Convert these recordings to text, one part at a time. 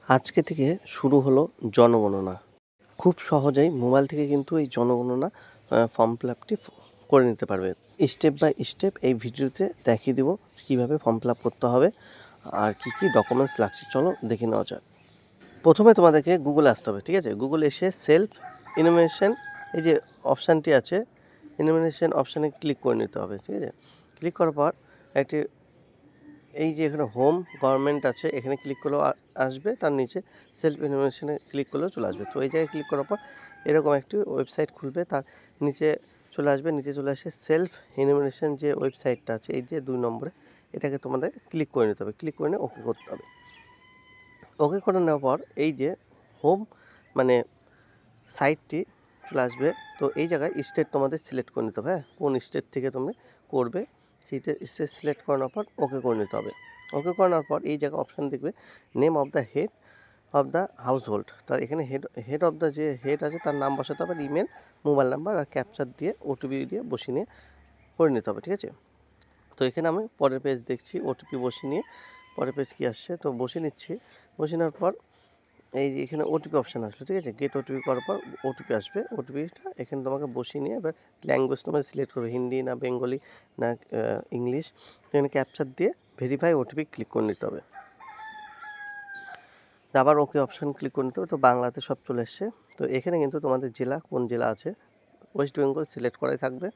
আজকে থেকে শুরু হলো জনগণনা। খুব সহজেই মোবাইল থেকে কিন্তু এই জনগণনা ফর্ম ফিল আপটি করে নিতে পারবে। স্টেপ বাই স্টেপ এই ভিডিওতে দেখিয়ে দেবো কীভাবে ফর্ম ফিল আপ করতে হবে আর কী কী ডকুমেন্টস লাগছে। চলো দেখে নেওয়া যাক। প্রথমে তোমাদেরকে গুগলে আসতে হবে, ঠিক আছে? গুগলে এসে সেলফ ইনোমিনেশন এই যে অপশানটি আছে, ইনোমিনেশন অপশানে ক্লিক করে নিতে হবে, ঠিক আছে? ক্লিক করার পর একটি এই যে এখানে হোম গভর্নমেন্ট আছে, এখানে ক্লিক করলেও আসবে, তার নিচে সেলফ ইনোমিনেশনে ক্লিক করলেও চলে আসবে। তো এই জায়গায় ক্লিক করার পর এরকম একটি ওয়েবসাইট খুলবে, তার নিচে চলে আসবে, নিচে চলে আসে সেলফ ইনোমিনেশন যে ওয়েবসাইটটা আছে এই যে 2 নম্বরে, এটাকে তোমাদের ক্লিক করে নিতে হবে। ক্লিক করে নিয়ে ওকে করতে হবে। ওকে করে নেওয়ার পর এই যে হোম মানে সাইটটি চলে আসবে। তো এই জায়গায় স্টেট তোমাদের সিলেক্ট করে নিতে হবে, হ্যাঁ, কোন স্টেট থেকে তুমি করবে সেইটা স্টেট সিলেক্ট করানোর পর ওকে করে নিতে হবে। ওকে করানোর পর এই জায়গায় অপশান দেখবে name of the head of the house hold. তার এখানে হেড অফ দ্য যে হেড আছে তার নাম বসাতে হবে, ইমেল, মোবাইল নাম্বার আর ক্যাপচার দিয়ে ওটিপি দিয়ে বসিয়ে নিয়ে করে নিতে হবে, ঠিক আছে? তো এখানে আমি পরের পেজ দেখছি, ওটিপি বসিয়ে নিয়ে পরের পেজ কী আসছে তো বসিয়ে নিচ্ছি। বসিয়ে নেওয়ার পর এই যে এখানে ওটিপি অপশান আসলো, ঠিক আছে? গেট ওটিপি করার পর ওটিপি আসবে। ওটিপিটা এখানে তোমাকে বসিয়ে নিয়ে এবার ল্যাঙ্গুয়েজ তোমার সিলেক্ট করবে, হিন্দি না বেঙ্গলি না ইংলিশ। এখানে ক্যাপচার দিয়ে ভেরিফাই ওটিপি ক্লিক করে নিতে হবে। আবার ওকে অপশান ক্লিক করে নিতে হবে। তো বাংলাতে সব চলে এসছে। তো এখানে কিন্তু তোমাদের জেলা কোন জেলা আছে, ওয়েস্ট বেঙ্গল সিলেক্ট করাই থাকবে।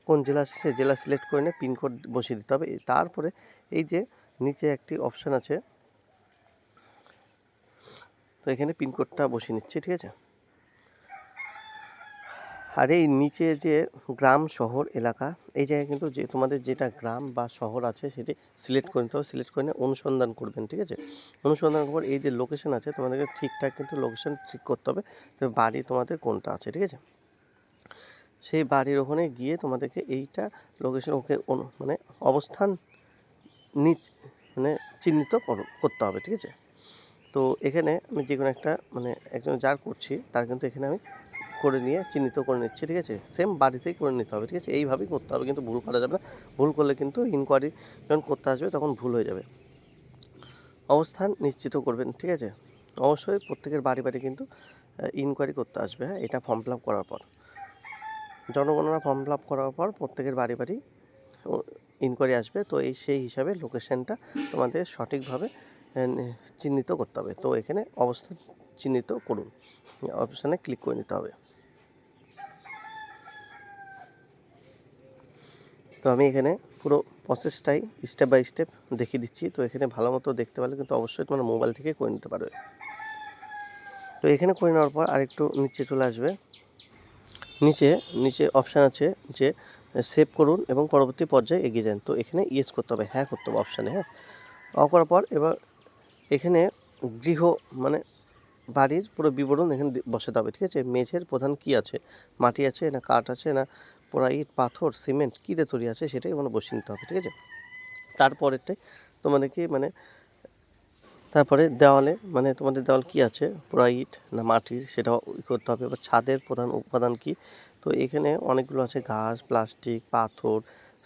কোন জেলা আছে সেই জেলা সিলেক্ট করে নিয়ে পিনকোড বসিয়ে দিতে হবে। তারপরে এই যে নিচে একটি অপশান আছে, তো এখানে পিনকোডটা বসিয়ে নিচ্ছি, ঠিক আছে? আর এই নিচে যে গ্রাম শহর এলাকা, এই জায়গায় কিন্তু যে তোমাদের যেটা গ্রাম বা শহর আছে সেটি সিলেক্ট করে নিতে হবে। সিলেক্ট করে নিয়ে অনুসন্ধান করবেন, ঠিক আছে? অনুসন্ধান করার পর এই যে লোকেশন আছে তোমাদেরকে ঠিকঠাক কিন্তু লোকেশন ঠিক করতে হবে, তো বাড়ি তোমাদের কোনটা আছে, ঠিক আছে? সেই বাড়ির ওখানে গিয়ে তোমাদেরকে এইটা লোকেশন ওকে মানে অবস্থান নিচ মানে চিহ্নিত করতে হবে, ঠিক আছে? তো এখানে আমি যে কোনো একটা মানে একজন যার করছি তার কিন্তু এখানে আমি করে নিয়ে চিহ্নিত করে নিচ্ছি, ঠিক আছে? সেম বাড়িতেই করে নিতে হবে, ঠিক আছে? এইভাবেই করতে হবে, কিন্তু ভুল করা যাবে না। ভুল করলে কিন্তু ইনকোয়ারি যখন করতে আসবে তখন ভুল হয়ে যাবে। অবস্থান নিশ্চিত করবেন, ঠিক আছে? অবশ্যই প্রত্যেকের বাড়ি বাড়ি কিন্তু ইনকোয়ারি করতে আসবে, হ্যাঁ, এটা ফর্ম ফিল আপ করার পর। জনগণনা ফর্ম ফিল আপ করার পর প্রত্যেকের বাড়ি বাড়ি ইনকোয়ারি আসবে। তো সেই হিসাবে লোকেশানটা তোমাদের সঠিকভাবে চিহ্নিত করতে হবে। তো এখানে অবস্থান চিহ্নিত করুন, অপশানে ক্লিক করে নিতে হবে। তো আমি এখানে পুরো প্রসেসটাই স্টেপ বাই স্টেপ দেখিয়ে দিচ্ছি। তো এখানে ভালো মতো দেখতে পারলে কিন্তু অবশ্যই তোমরা মোবাইল থেকে করে নিতে পারবে। তো এখানে করে নেওয়ার পর আরেকটু নিচে চলে আসবে। নিচে অপশান আছে যে সেভ করুন এবং পরবর্তী পর্যায়ে এগিয়ে যান। তো এখানে ইয়েস করতে হবে, হ্যাঁ করতে হবে অপশানে, হ্যাঁ। করার পর এবার এখানে গৃহ মানে বাড়ির পুরো বিবরণ এখানে বসাতে হবে, ঠিক আছে? মেঝের প্রধান কি আছে, মাটি আছে না কাঠ আছে না পোড়া ইট পাথর সিমেন্ট কী দিয়ে তৈরি আছে সেটাই মানে বসিয়ে নিতে হবে, ঠিক আছে? তারপরেরটাই তোমাদেরকে মানে তারপরে দেওয়ালে মানে তোমাদের দেওয়াল কী আছে, পোড়া ইট না মাটির সেটাও করতে হবে। এবার ছাদের প্রধান উপাদান কী, তো এখানে অনেকগুলো আছে, ঘাস প্লাস্টিক পাথর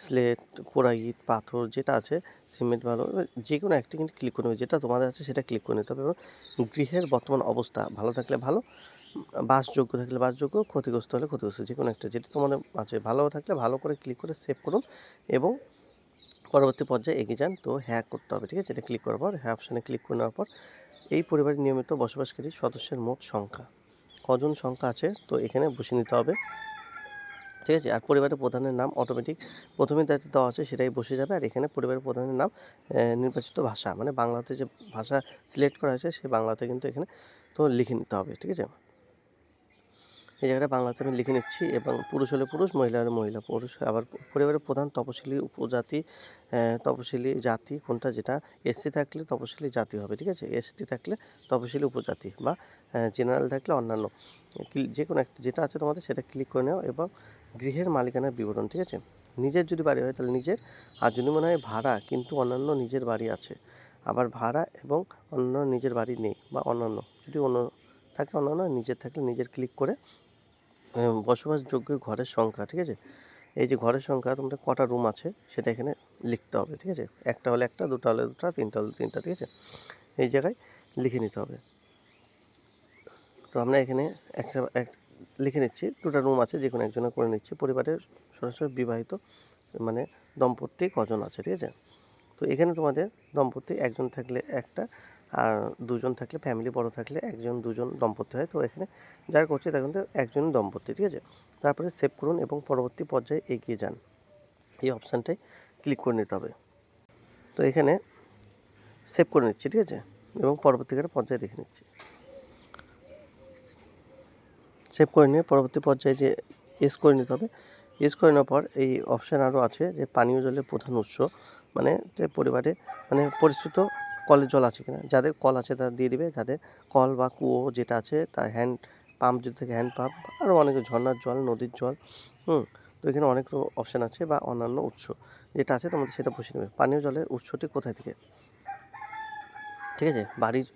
স্লেট পোড়া ইট পাথর যেটা আছে সিমেন্ট ভালো, যে কোনো একটি কিন্তু ক্লিক করে নেবে, যেটা তোমাদের আছে সেটা ক্লিক করে নিতে হবে। এবং গৃহের বর্তমান অবস্থা ভালো থাকলে ভালো, বাসযোগ্য থাকলে বাসযোগ্য, ক্ষতিগ্রস্ত হলে ক্ষতিগ্রস্ত, যে কোনো একটা যেটা তোমাদের আছে ভালো থাকলে ভালো করে ক্লিক করে সেভ করুন এবং পরবর্তী পর্যায়ে এগিয়ে যান। তো হ্যাঁ করতে হবে, ঠিক আছে? এটা ক্লিক করার পর হ্যাঁ অপশানে ক্লিক করে নেওয়ার পর এই পরিবারের নিয়মিত বসবাসকারী সদস্যের মোট সংখ্যা কজন সংখ্যা আছে তো এখানে বসিয়ে নিতে হবে, ঠিক আছে? আর পরিবারের প্রধানের নাম অটোমেটিক প্রথমে দায়িত্ব দেওয়া আছে সেটাই বসে যাবে। আর এখানে পরিবারের প্রধানের নাম নির্বাচিত ভাষা মানে বাংলাতে যে ভাষা সিলেক্ট করা হয়েছে সেই বাংলাতে কিন্তু এখানে তো লিখে নিতে হবে, ঠিক আছে? এই জায়গাটা বাংলাতে আমি লিখে নিচ্ছি এবং পুরুষ হলে পুরুষ, মহিলা হলে মহিলা। পুরুষ আবার পরিবারের প্রধান তপশিলি উপজাতি, তপশিলি জাতি কোনটা, যেটা এসসি থাকলে তপশিলি জাতি হবে, ঠিক আছে? এসটি থাকলে তপশিলি উপজাতি বা জেনারেল থাকলে অন্যান্য, যে কোনো একটা যেটা আছে তোমাদের সেটা ক্লিক করে নাও। এবং গৃহের মালিকানার বিবরণ, ঠিক আছে? নিজের যদি বাড়ি হয় তাহলে নিজের, আর যদি মনে হয় ভাড়া কিন্তু অন্যান্য নিজের বাড়ি আছে, আবার ভাড়া এবং অন্য নিজের বাড়ি নেই বা অন্যান্য যদি অন্য থাকে অন্যান্য, নিজের থাকলে নিজের ক্লিক করে বসবাসযোগ্য ঘরের সংখ্যা, ঠিক আছে? এই যে ঘরের সংখ্যা তোমাদের কটা রুম আছে সেটা এখানে লিখতে হবে, ঠিক আছে? একটা হলে একটা, দুটো হলে দুটো, তিনটা হলে তিনটা, ঠিক আছে? এই জায়গায় লিখে নিতে হবে। তো আমরা এখানে লিখে নিচ্ছি, 2টা রুম আছে, যে কোনো একজনে করে নিচ্ছি। পরিবারের সরাসরি বিবাহিত মানে দম্পতি কজন আছে, ঠিক আছে? তো এখানে তোমাদের দম্পতি একজন থাকলে একটা, আর দুজন থাকলে, ফ্যামিলি বড় থাকলে একজন দুজন দম্পতি হয়। তো এখানে যারা করছে তার কিন্তু একজনই দম্পতি, ঠিক আছে? তারপরে সেভ করুন এবং পরবর্তী পর্যায়ে এগিয়ে যান, এই অপশানটাই ক্লিক করে নিতে হবে। তো এখানে সেভ করে নিচ্ছি, ঠিক আছে, এবং পরবর্তীকালে পর্যায়ে দেখে নিচ্ছি। সেভ করে নিয়ে পরবর্তী পর্যায়ে যে এস করে নিতে হবে। এস করে নেওয়ার পর এই অপশান আরও আছে যে পানীয় জলের প্রধান উৎস, মানে যে পরিবারে মানে পরিচিত কলের জল আছে কিনা, যাদের কল আছে তারা দিয়ে দিবে, যাদের কল বা কুয়ো যেটা আছে তার হ্যান্ড পাম্প যদি থাকে হ্যান্ড পাম্প, আরও অনেক ঝর্নার জল, নদীর জল, তো এখানে অনেক অপশান আছে বা অন্যান্য উৎস যেটা আছে তোমাদের সেটা বসে নেবে। পানীয় জলের উৎসটি কোথায় থেকে, ঠিক আছে? বাড়ির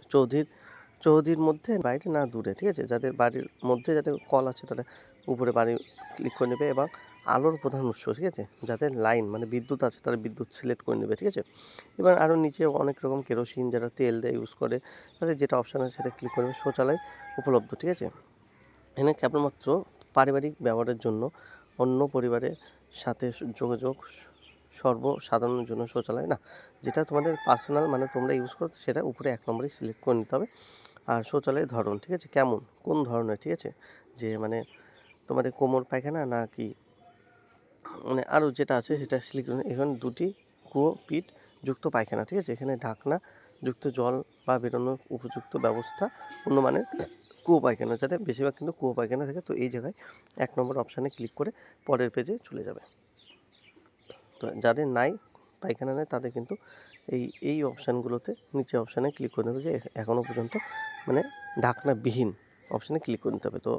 চৌহদির মধ্যে, বাইরে না দূরে, ঠিক আছে? যাদের বাড়ির মধ্যে যাদের কল আছে তারা উপরে বাড়ি ক্লিক করে নেবে, এবং আলোর প্রধান উৎস, ঠিক আছে? যাদের লাইন মানে বিদ্যুৎ আছে তারা বিদ্যুৎ সিলেক্ট করে নেবে, ঠিক আছে? এবার আরও নিচে অনেক রকম কেরোসিন যারা তেল দিয়ে ইউজ করে তাদের যেটা অপশান আছে সেটা ক্লিক করে নেবে। শৌচালয় উপলব্ধ, ঠিক আছে? এখানে কেবলমাত্র পারিবারিক ব্যবহারের জন্য, অন্য পরিবারের সাথে যোগাযোগ, সর্বসাধারণের জন্য শৌচালয় না, যেটা তোমাদের পার্সোনাল মানে তোমরা ইউজ করো সেটা উপরে 1 নম্বরে সিলেক্ট করে নিতে হবে। আর শৌচালয়ের ধরন, ঠিক আছে, কেমন, কোন ধরনের, ঠিক আছে, যে মানে তোমাদের কোমর পায়খানা নাকি মানে আরও যেটা আছে সেটা সিলেক্ট করে। এখানে 2টি কুয়ো পিট যুক্ত পায়খানা, ঠিক আছে? এখানে ঢাকনা যুক্ত জল বা বেরোনোর উপযুক্ত ব্যবস্থা, উন্নমানের কুয়ো পায়খানা, যাতে বেশিরভাগ কিন্তু কুয়ো পায়খানা থাকে। তো এই জায়গায় 1 নম্বর অপশানে ক্লিক করে পরের পেজে চলে যাবে। তো যাদের নাই, পায়খানা নেই, তাদের কিন্তু এই অপশানগুলোতে নিচে অপশানে ক্লিক করে নেবে যে এখনও পর্যন্ত মানে ঢাকনাবিহীন অপশানে ক্লিক করে নিতে হবে। তো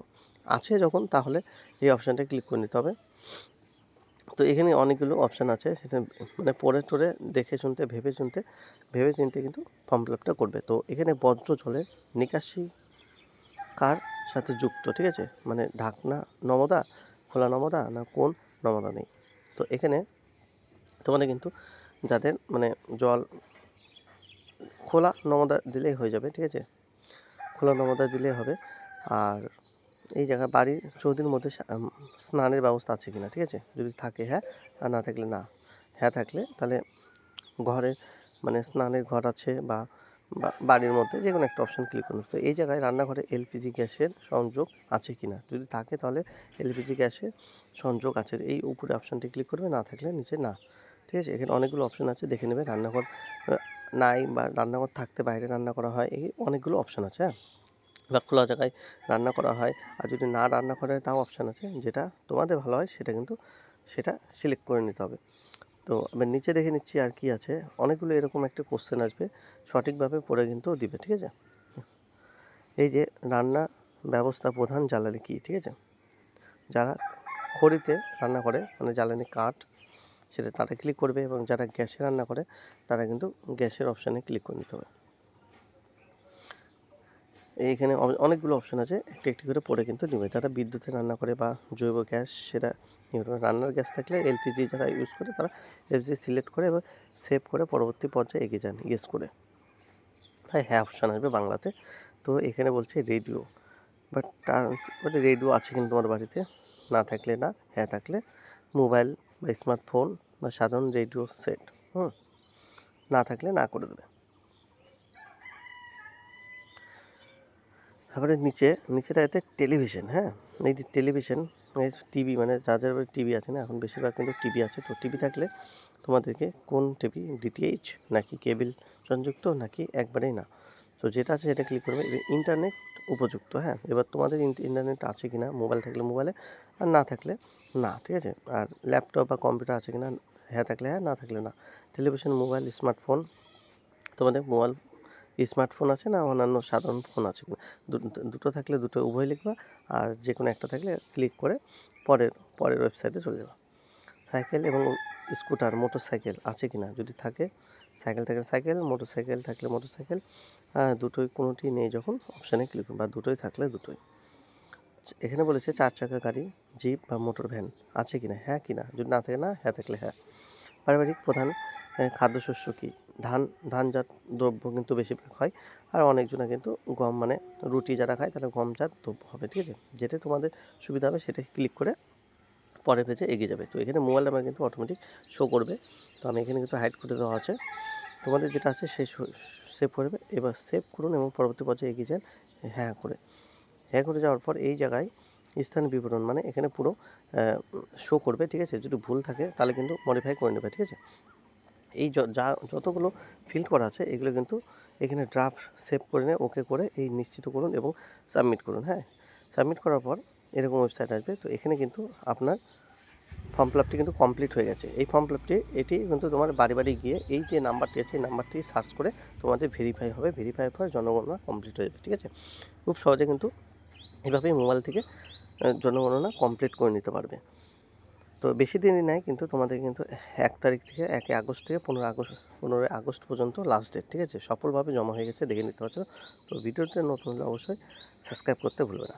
আছে যখন তাহলে এই অপশানটা ক্লিক করে নিতে হবে। তো এখানে অনেকগুলো অপশান আছে, সেটা মানে পড়ে টরে দেখে শুনতে ভেবে চিনতে কিন্তু ফর্ম ফিল আপটা করবে। তো এখানে বজ্র জলের নিকাশি কার সাথে যুক্ত, ঠিক আছে, মানে ঢাকনা নর্মদা, খোলা নর্মদা না কোন নর্মদা নেই। তো এখানে তোমাদের কিন্তু যাদের মানে জল খোলা নর্মদা দিলেই হয়ে যাবে, ঠিক আছে? খোলা নর্মদা দিলেই হবে। আর এই জায়গায় বাড়ির চৌহদির মধ্যে স্নানের ব্যবস্থা আছে কিনা, ঠিক আছে? যদি থাকে হ্যাঁ, আর না থাকলে না। হ্যাঁ থাকলে তাহলে ঘরে মানে স্নানের ঘর আছে বা বাড়ির মধ্যে যে কোনো একটা অপশান ক্লিক করুন। তো এই জায়গায় রান্নাঘরে এলপিজি গ্যাসের সংযোগ আছে কিনা, যদি থাকে তাহলে এলপিজি গ্যাসের সংযোগ আছে, এই উপরে অপশানটি ক্লিক করবে, না থাকলে নিচে না, ঠিক আছে? এখানে অনেকগুলো অপশান আছে, দেখে নেবে। রান্নাঘর নাই বা রান্নাঘর থাকতে বাইরে রান্না করা হয়, এই অনেকগুলো অপশান আছে, হ্যাঁ, বা খোলা জায়গায় রান্না করা হয়। আর যদি না রান্না করে তাও অপশান আছে, যেটা তোমাদের ভালো হয় সেটা কিন্তু সেটা সিলেক্ট করে নিতে হবে। তো আমি নিচে দেখে নিচ্ছি আর কি আছে। অনেকগুলো এরকম একটা কোশ্চেন আসবে, সঠিকভাবে পড়ে কিন্তু দিবে, ঠিক আছে? এই যে রান্না ব্যবস্থা প্রধান জ্বালানি কী, ঠিক আছে? যারা খড়িতে রান্না করে মানে জ্বালানি কাঠ, সেটা তারা ক্লিক করবে, এবং যারা গ্যাসে রান্না করে তারা কিন্তু গ্যাসের অপশানে ক্লিক করে নিতে হবে। এইখানে অনেকগুলো অপশান আছে, একটি করে পড়ে কিন্তু নেবে। যারা বিদ্যুতে রান্না করে বা জৈব গ্যাস, সেটা রান্নার গ্যাস থাকলে এলপিজি যারা ইউজ করে তারা এলপিজি সিলেক্ট করে এবং সেভ করে পরবর্তী পর্যায়ে এগিয়ে যান ইয়েস করে। হ্যাঁ অপশান আসবে বাংলাতে। তো এখানে বলছে রেডিও, বাট রেডিও আছে কিন্তু তোমার বাড়িতে, না থাকলে না, হ্যাঁ থাকলে মোবাইল বা স্মার্টফোন বা সাধারণ রেডিও সেট, না থাকলে না করে দেবে। তারপরে নিচেটা এতে টেলিভিশন, হ্যাঁ, এই যে টেলিভিশন টিভি মানে যাদের বাড়ি টিভি আছে না, এখন বেশিরভাগ কিন্তু টিভি আছে। তো টিভি থাকলে তোমাদেরকে কোন টিভি, ডিটিএইচ নাকি কেবল সংযুক্ত নাকি একবারেই না, তো যেটা আছে সেটা ক্লিক করবে। ইন্টারনেট উপযুক্ত, হ্যাঁ, এবার তোমাদের ইন্টারনেট আছে কি না, মোবাইল থাকলে মোবাইলে, আর না থাকলে না, ঠিক আছে? আর ল্যাপটপ বা কম্পিউটার আছে কি না, হ্যাঁ থাকলে হ্যাঁ, না থাকলে না। টেলিভিশন, মোবাইল, স্মার্টফোন, তোমাদের মোবাইল স্মার্টফোন আছে না অন্যান্য সাধারণ ফোন আছে কিনা, দুটো থাকলে দুটো উভয় লিখবা, আর যে কোনো একটা থাকলে ক্লিক করে পরের ওয়েবসাইটে চলে যাবা। সাইকেল এবং স্কুটার, মোটর সাইকেল আছে কিনা, যদি থাকে সাইকেল থাকলে সাইকেল, মোটর সাইকেল থাকলে মোটর সাইকেল, দুটোই কোনোটি নেই যখন অপশানে ক্লিক করুন, বা দুটোই থাকলে দুটোই। এখানে বলেছে 4 চাকা গাড়ি, জিপ বা মোটর ভ্যান আছে কিনা, হ্যাঁ কিনা, যদি না থাকে না, হ্যাঁ থাকলে হ্যাঁ। পারিবারিক প্রধান খাদ্যশস্য কী, ধান ধানজাত দ্রব্য কিন্তু বেশিরভাগ হয়। আর অনেকজনা কিন্তু গম মানে রুটি যারা খায় তারা গমজাত দ্রব্য হবে, ঠিক আছে? যেটা তোমাদের সুবিধা হবে সেটাকে ক্লিক করে পরের পেজে এগিয়ে যাবে। তো এখানে মোবাইল নাম্বার কিন্তু অটোমেটিক শো করবে। তো আমি এখানে কিন্তু হাইড করে দেওয়া আছে। তোমাদের যেটা আছে সেই সেভ করবে। এবার সেভ করুন এবং পরবর্তী পর্যায়ে এগিয়ে যান হ্যাঁ করে। হ্যাঁ করে যাওয়ার পর এই জায়গায় স্থান বিবরণ মানে এখানে পুরো শো করবে, ঠিক আছে? যদি ভুল থাকে তাহলে কিন্তু মডিফাই করে নেবে, ঠিক আছে? এই যতগুলো ফিল করা আছে এগুলো কিন্তু এখানে ড্রাফট সেভ করে নিয়ে ওকে করে এই নিশ্চিত করুন এবং সাবমিট করুন। হ্যাঁ, সাবমিট করার পর এরকম ওয়েবসাইট আসবে। তো এখানে কিন্তু আপনার ফর্ম ফিল আপটি কিন্তু কমপ্লিট হয়ে গেছে। এই ফর্ম ফিল আপটি এটি কিন্তু তোমার বাড়ি বাড়ি গিয়ে এই যে নাম্বারটি আছে এই নাম্বারটি সার্চ করে তোমাদের ভেরিফাই হবে। ভেরিফাইয়ের পর জনগণনা কমপ্লিট হয়ে যাবে, ঠিক আছে? খুব সহজে কিন্তু এভাবেই মোবাইল থেকে জনগণনা কমপ্লিট করে নিতে পারবে। তো বেশি দিনই নেয় কিন্তু তোমাদের কিন্তু 1 তারিখ থেকে 1 আগস্ট থেকে 15 আগস্ট পর্যন্ত লাস্ট ডেট, ঠিক আছে? সফলভাবে জমা হয়ে গেছে, দেখে নিতে পারছো। তো ভিডিওতে নতুন হলে অবশ্যই সাবস্ক্রাইব করতে ভুলবে না।